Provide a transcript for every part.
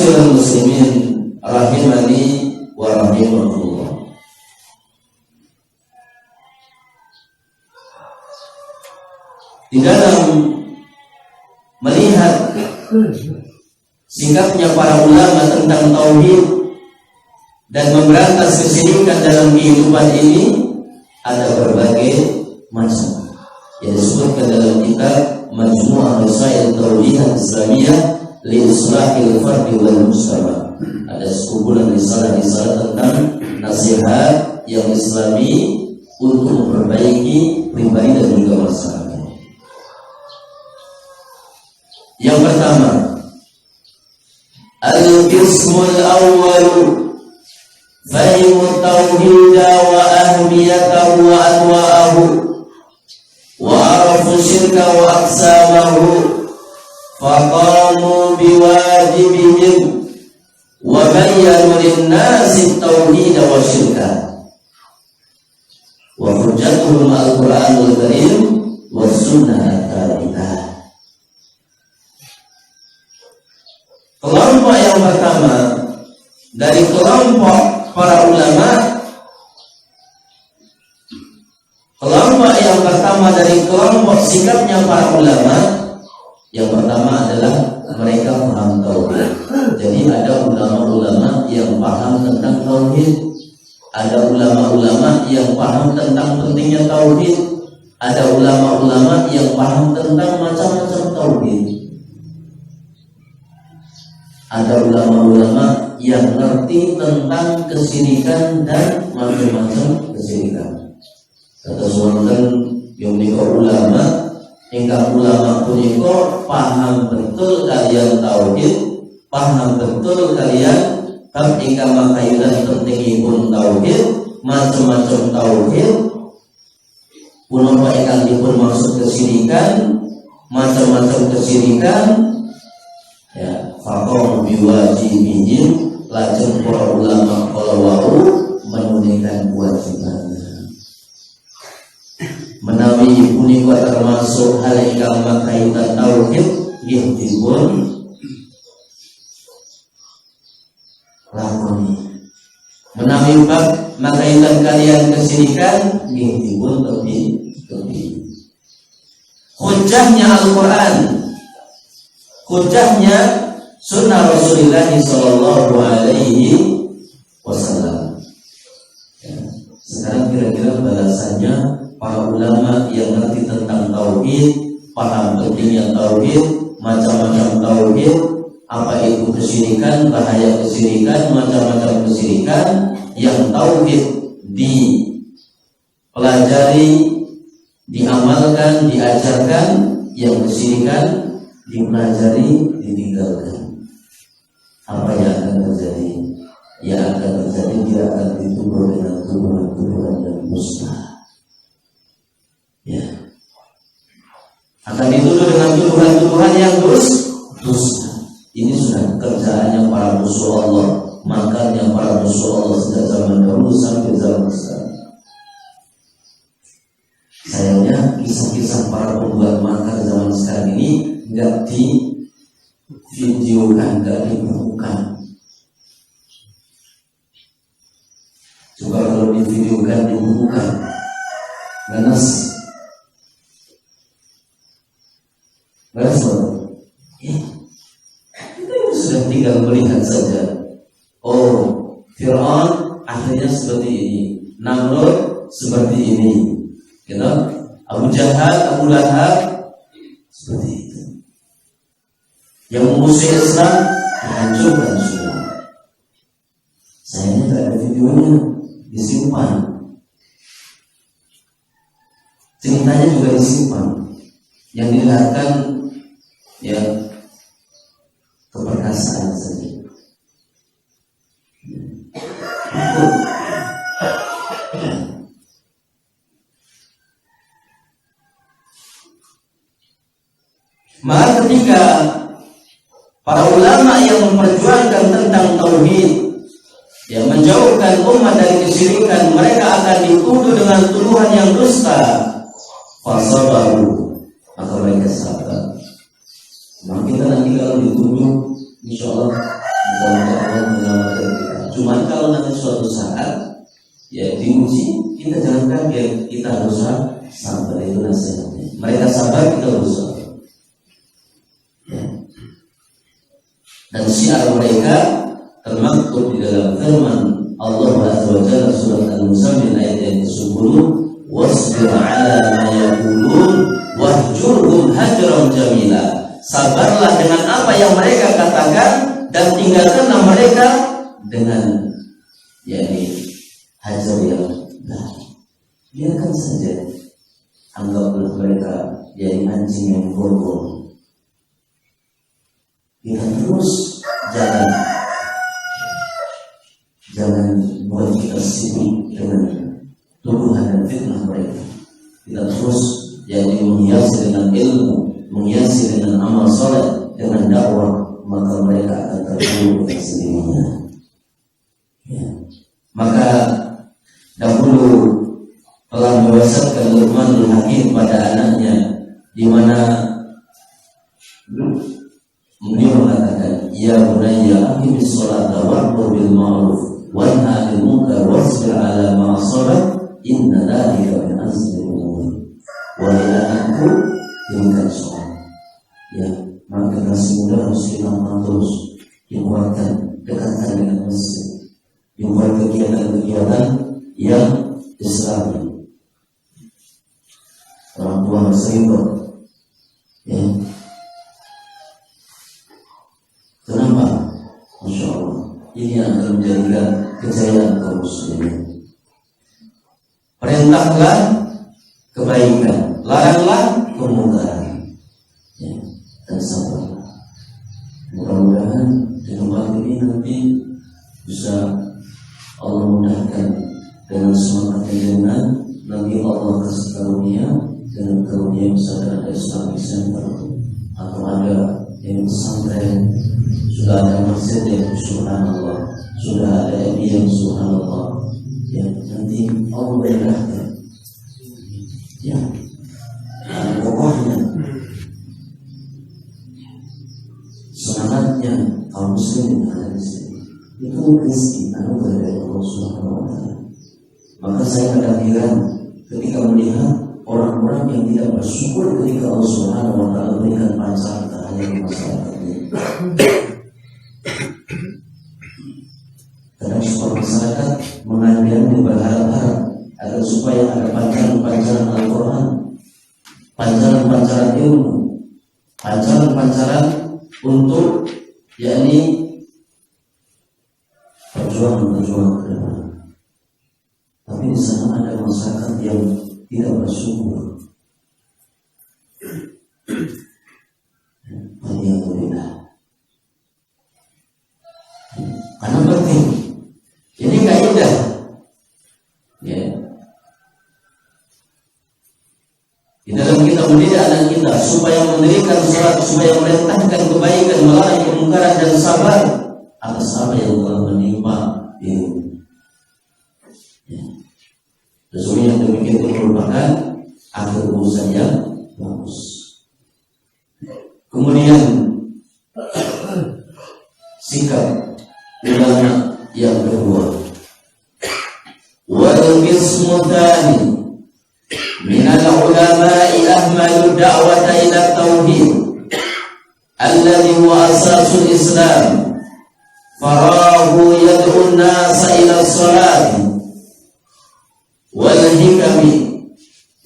Ma'asyiral muslimin rahimani wa rahimakumullah. Di dalam melihat sikapnya para ulama tentang tauhid dan memberantas kesyirikan dalam kehidupan ini, ada berbagai macam yang disebutkan dalam kitab Majmu'ah Rasail Tauhid Islamiyah li Islahil Fardi wal Mujtama. Ada sekumpulan risalah-risalah tentang nasihat yang Islami untuk memperbaiki pribadi dan juga masyarakat. Yang pertama, al-qismul awwal fahimu tauhid wa ahmiyatahu wa anwa'ahu wa arafu syirka wa aqsamahu faqamu biwajibihim wa bayyanu lin-nasi tauhid wa syirka wa hujjatuhum al-Qur'anul Karim wa sunnah al-thabitah. Kelompok yang pertama dari kelompok para ulama, kelompok yang pertama dari kelompok sikapnya para ulama, yang pertama adalah mereka paham tauhid. Jadi ada ulama-ulama yang paham tentang tauhid, ada ulama-ulama yang paham tentang pentingnya tauhid, ada ulama-ulama yang paham tentang macam-macam tauhid. Ada ulama-ulama yang ngerti tentang kesyirikan dan macam-macam kesyirikan. Kata Sultan yang nikah ulama, ingkang ulama punika paham betul kalian tauhid, paham betul kalian bab ingkang makayunan pentingipun tauhid, macam-macam tauhid, punapa ingkang dipun maksud kesyirikan, macam-macam kesyirikan. Ya, faqom biwajibihim, lajeng para ulama kala wau menunaikan kewajibannya. Menawi punika termasuk hal ingkang makaitan tauhid, nggih dipun lakoni. Menawi bab makaitan kalian kesyirikan, nggih dipun tepi. Hujjahnya Al-Qur'an, hujjahnya sunnah Rasulullah Sallallahu Alaihi Wasallam. Ya. Sekarang kira-kira balasannya para ulama yang ngerti tentang tauhid, paham pentingnya tauhid, macam-macam tauhid, apa itu kesyirikan, bahaya kesyirikan, macam-macam kesyirikan, yang tauhid dipelajari, diamalkan, diajarkan, yang kesyirikan dipelajari, ditinggalkan. Apa yang akan terjadi? Yang akan terjadi dia akan dituduh dengan tuduhan-tuduhan yang dusta. Ya, akan dituduh dengan tuduhan-tuduhan yang dusta. Ini sudah kerjaannya para musuh Allah, makannya para musuh Allah sejak zaman dahulu sampai zaman sekarang. Sayangnya kisah-kisah para pembuat makar zaman sekarang ini nggak di-videokan, nggak dibukukan. Coba kalau di-videokan, dibukukan, ganas, ya, kita sudah tinggal melihat saja. Oh, Fir'aun akhirnya seperti ini, Namrud seperti ini, gitu. Abu Jahal, Abu Lahab seperti itu. Yang memusuhi Islam dihancurkan semua. Sayangnya tidak ada videonya, disimpan. Ceritanya juga disimpan. Yang dilihatkan ya keperkasaan saja. Maka ketika para ulama yang memperjuangkan tentang tauhid, yang menjauhkan umat dari kesyirikan, mereka akan dituduh dengan tuduhan yang dusta. Fasabaru, maka mereka sabar. Maka kita nanti kalau dituduh, insya Allah bukan semoga Allah menyelamatkan kita. Cuman kalau nanti suatu saat ya diuji, kita jangan kaget, kita harus sabar, itu nasihatnya. Mereka sabar, kita harus sabar. Ya. Dan syiar mereka termaktub di dalam firman Allah Azza wa Jalla surat Al-Muzammil ayat yang ke-10, wasbir 'ala ma yaqulun wahjurhum hajran jamila. Sabarlah dengan apa yang mereka katakan dan tinggalkanlah mereka dengan hajar yang baik. Biarkan saja, anggaplah mereka jadi anjing yang gorgol. Kita terus jalan, jangan buat kita sibuk dengan tuduhan dan fitnah mereka. Kita terus menghiasi dengan ilmu, menghiasi dengan amal soleh, dengan dakwah, maka mereka akan terpuruk dengan sendirinya. Ya. Maka dahulu telah mewasiatkan Luqmanul Hakim pada anaknya, di mana beliau mengatakan, ya bunayya aqimis sholata wa'mur bil ma'ruf wanha 'anil munkar wasbir 'ala ma asabak inna dzalika min azmi al-umur. Wahai anakku, dirikan sholat. Ya, maka generasi muda harus kita terus dikuatkan, dekatkan dengan masjid, dibuat kegiatan-kegiatan yang Islami. Orang tua harus ribet. Ya. Kenapa? Masya Allah, ini akan menjadikan kejayaan kaum muslimin. Perintahlah kebaikan, laranglah kemungkaran, ya, dan sabarlah. Mudah-mudahan di tempat ini nanti bisa Allah mudahkan dengan semangat dengan Nabi Allah kasih karunia, dengan karunia misalkan ada Islamic Center atau ada yang pesantren, sudah ada masjid yang subhanallah, sudah ada MI yang subhanallah, ya nanti Allah mudahkan. Ya, pokoknya semangatnya kaum muslimin ada di sini. Itu rezeki anugerah dari Allah Subhanahu wa Ta'ala. Maka saya kadang heran ketika melihat orang-orang yang tidak bersyukur ketika Allah Subhanahu wa Ta'ala berikan pancaran hanya di masyarakat ini. Kadang sebuah masyarakat mengandalkan berharap-harap agar supaya ada pancaran Al-Quran, pancaran ilmu, pancaran untuk perjuangan ke depan. Tapi di sana ada masyarakat yang tidak bersyukur. Alhamdulillah. Karena penting. Ini nggak indah. Ya. Di dalam kita mendidik anak kita supaya mendirikan salat, supaya merintahkan kebaikan, melarang kemungkaran dan sabar atas apa yang telah menimpa diri. Ya. Sesungguhnya demikian itu merupakan akhir urusan yang bagus. Kemudian sikap ulama yang kedua, wal qismu tsani min al-ulama'i ahmalu da'wata ila tauhid alladhi huwa asasul Islam, farahu yad'u an-nasa ila as-salati wal hikami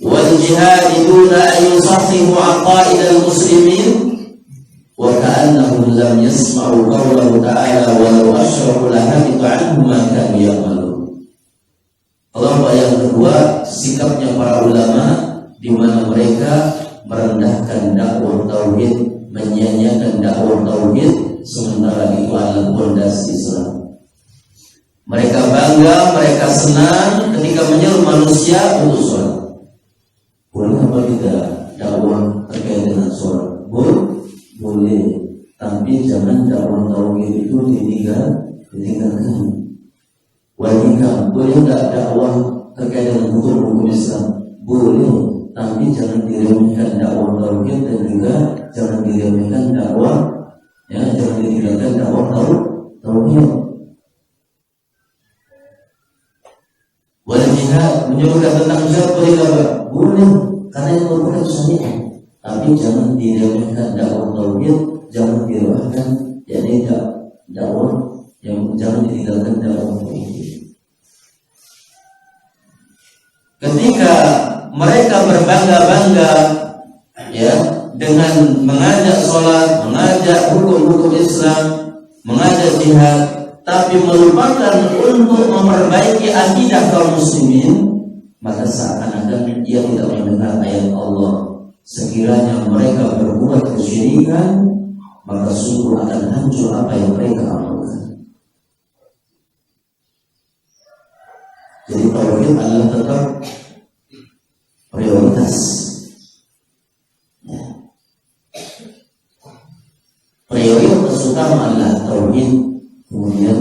wal jihad duna an yusahhihu aqaid al-muslimin wa ka'annahum lam yasma'u qawlahu ta'ala walau asyraku lahabita 'anhum ma kanu ya'malun. Kelompok yang kedua, sikapnya para ulama di mana mereka merendahkan dakwah tauhid, menyanyiakan dakwah tauhid, sementara itu adalah pondasi Islam. Mereka bangga, mereka senang ketika menyuruh manusia untuk sholat. Boleh apa tidak dakwah terkait dengan sholat? Boleh, tapi jangan dakwah tauhid itu ditinggalkan. Wanita boleh enggak dakwah terkait dengan hukum Islam? Boleh, tapi jangan diremehkan dakwah tauhid dan juga jangan diremehkan dakwah, ya, jangan ditinggalkan dakwah tauhid. menyebutkan tentang jihad boleh enggak? Boleh, karena yang merupakan syariat. Tapi jangan diremehkan dakwah tauhid, jangan diremehkan yakni dakwah yang jangan ditinggalkan dakwah tauhid. Ketika mereka berbangga-bangga ya dengan mengajak sholat, mengajak hukum-hukum Islam, mengajak jihad, tapi melupakan untuk memperbaiki akidah kaum muslimin, maka seakan-akan ia tidak mendengar ayat Allah. Sekiranya mereka berbuat kesyirikan, maka sungguh akan hancur apa yang mereka amalkan. Jadi tauhid adalah tetap prioritas. Ya. Prioritas utama adalah tauhid, kemudian